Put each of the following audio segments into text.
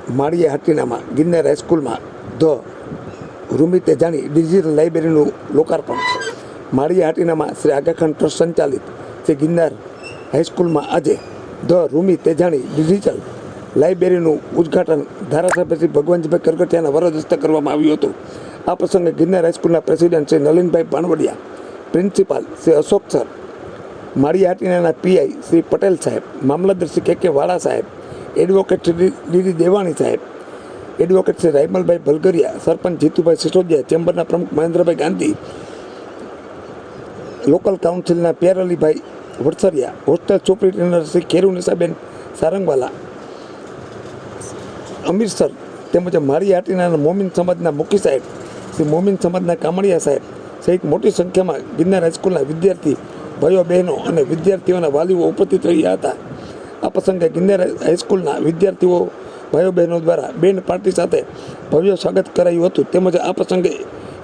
માળિયા હાટીનામાં ગિરનાર હાઈસ્કૂલમાં the Rumi Tejani digital લાઇબ્રેરીનું લોકાર્પણ. માળિયા હાટીનામાં શ્રી આગા ખાન ટ્રસ્ટ સંચાલિત શ્રી ગિરનાર હાઈસ્કૂલમાં આજે ધ રૂમી તેજાણી ડિજિટલ લાઇબ્રેરીનું ઉદ્ઘાટન ધારાસભ્ય શ્રી ભગવાનજીભાઈ કરગઠિયાના વરદ હસ્તે કરવામાં આવ્યું હતું. આ પ્રસંગે Girnar હાઈસ્કૂલના president Shri નલિનભાઈ ભાણવડિયા, principal Shri Ashok sir, માળિયા હાટીનાના પીઆઈ શ્રી પટેલ સાહેબ, મામલતદાર શ્રી કે વાળા સાહેબ, એડવોકેટ શ્રી ડીડી દેવાણી સાહેબ, એડવોકેટ શ્રી રાયમલભાઈ ભલગરિયા, સરપંચ જીતુભાઈ સિસોદિયા, ચેમ્બરના પ્રમુખ મહેન્દ્રભાઈ ગાંધી, લોકલ કાઉન્સિલના પ્યારઅલીભાઈ વડસરિયા, હોસ્ટેલ સુપ્રિન્ટેન્ડન્ટ શ્રી ખેરુનિસાબેન સારંગવાલા, અમીરસર તેમજ માળિયા હાટીનાના મોમીન સમાજના મુખી સાહેબ, શ્રી મોમીન સમાજના કામડિયા સાહેબ સહિત મોટી સંખ્યામાં ગિરનાર હાઈસ્કૂલના વિદ્યાર્થી ભાઈઓ બહેનો અને વિદ્યાર્થીઓના વાલીઓ ઉપસ્થિત રહ્યા હતા. આ પ્રસંગે ગિરનાર હાઈસ્કૂલના વિદ્યાર્થીઓ ભાઈઓ બહેનો દ્વારા બેન્ડ પાર્ટી સાથે ભવ્ય સ્વાગત કરાયું હતું. તેમજ આ પ્રસંગે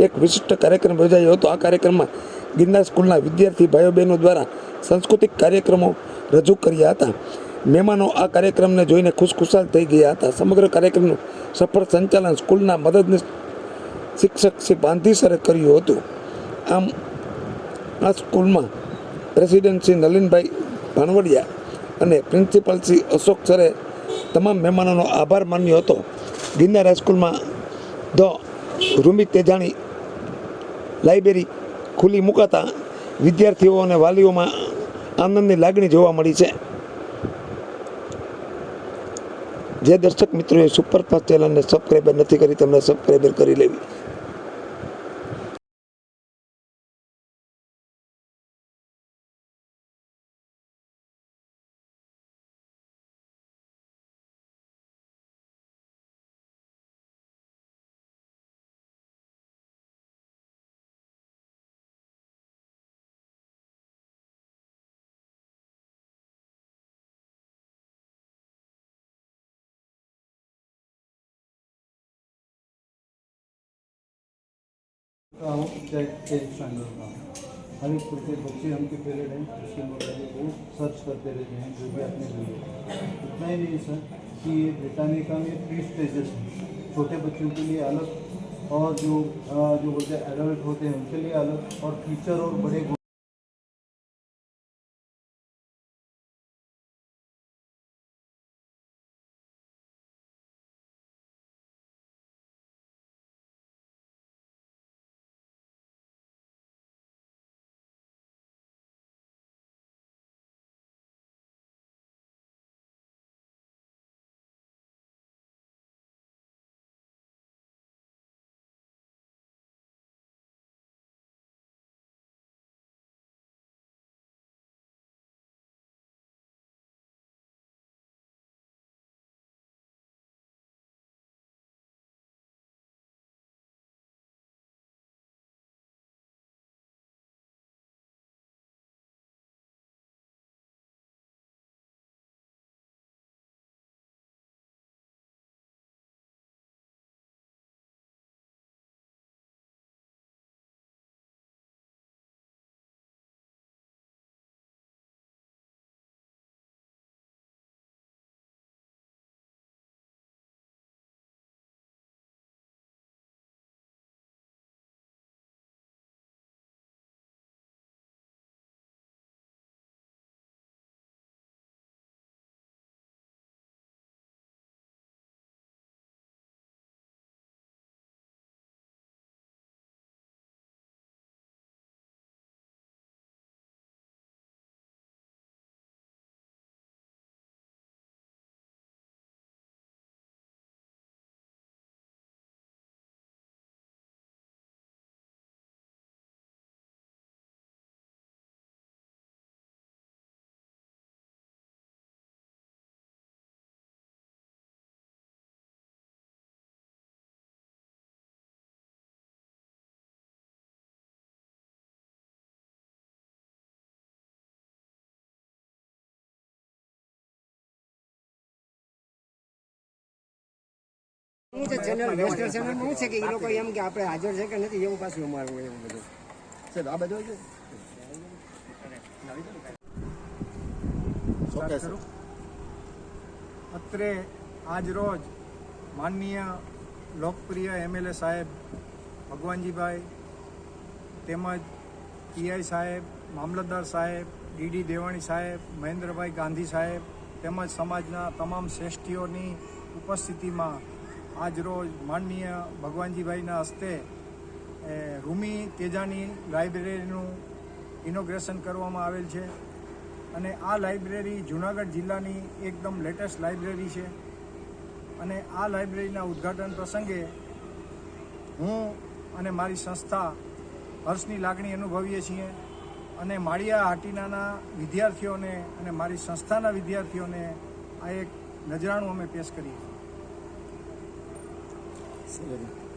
એક વિશિષ્ટ કાર્યક્રમ યોજાયો હતો. આ કાર્યક્રમમાં ગિરનાર સ્કૂલના વિદ્યાર્થી ભાઈઓ બહેનો દ્વારા સાંસ્કૃતિક કાર્યક્રમો રજૂ કર્યા હતા. મહેમાનો આ કાર્યક્રમને જોઈને ખુશખુશાલ થઈ ગયા હતા. સમગ્ર કાર્યક્રમનું સફળ સંચાલન સ્કૂલના મદદનીશ શિક્ષક શ્રી ભાંધી સરે કર્યું હતું. આમ આ સ્કૂલમાં પ્રેસિડેન્ટ શ્રી નલિનભાઈ ભાણવડિયા અને પ્રિન્સિપાલ શ્રી અશોક સરે તમામ મહેમાનોનો આભાર માન્યો હતો. ગિરનાર હાઈસ્કૂલમાં ધ રૂમી તેજાણી લાઇબ્રેરી ખુલ્લી મુકાતા વિદ્યાર્થીઓ અને વાલીઓમાં આનંદની લાગણી જોવા મળી છે. જે દર્શક મિત્રોએ સુપરફાસ્ટ ચેનલને સબસ્ક્રાઈબર નથી કરી તેમણે સબસ્ક્રાઈબર કરી લેવી. हर एक कुछ बच्चे हम के पीरियड हैं उसके मुताबिक वो सर्च करते रहते हैं जो भी आपने लिए. इतना ही नहीं सर कि ये ब्रिटानिका में 3 स्टेजेस हैं. छोटे बच्चों के लिए अलग और जो बोलते हैं एडल्ट होते हैं उनके लिए अलग और टीचर और बड़े ચેનલ વેસ્ટર્ન ચેનલમાં શું છે કે એ લોકો એમ કે આપણે હાજર છે કે નથી એવું પાછું અમારું એવું બધું છે. આ બધું અત્રે આજ રોજ માનનીય લોકપ્રિય MLA સાહેબ ભગવાનજીભાઈ તેમજ પીઆઈ સાહેબ, મામલતદાર સાહેબ, ડીડી દેવાણી સાહેબ, મહેન્દ્રભાઈ ગાંધી સાહેબ તેમજ સમાજના તમામ શ્રેષ્ઠીઓની ઉપસ્થિતિમાં આજરોજ માનનીય ભગવાનજીભાઈના હસ્તે રૂમી તેજાની લાઇબ્રેરીનું ઇનોગ્રેશન કરવામાં આવેલ છે અને આ લાઇબ્રેરી જૂનાગઢ જિલ્લાની એકદમ લેટેસ્ટ લાઇબ્રેરી છે અને આ લાઇબ્રેરીના ઉદ્ઘાટન પ્રસંગે હું અને મારી સંસ્થા હર્ષની લાગણી અનુભવીએ છીએ અને માળિયા હાટીનાના વિદ્યાર્થીઓને અને મારી સંસ્થાના વિદ્યાર્થીઓને આ એક નજરાણું અમે પેશ કરીએ છીએ.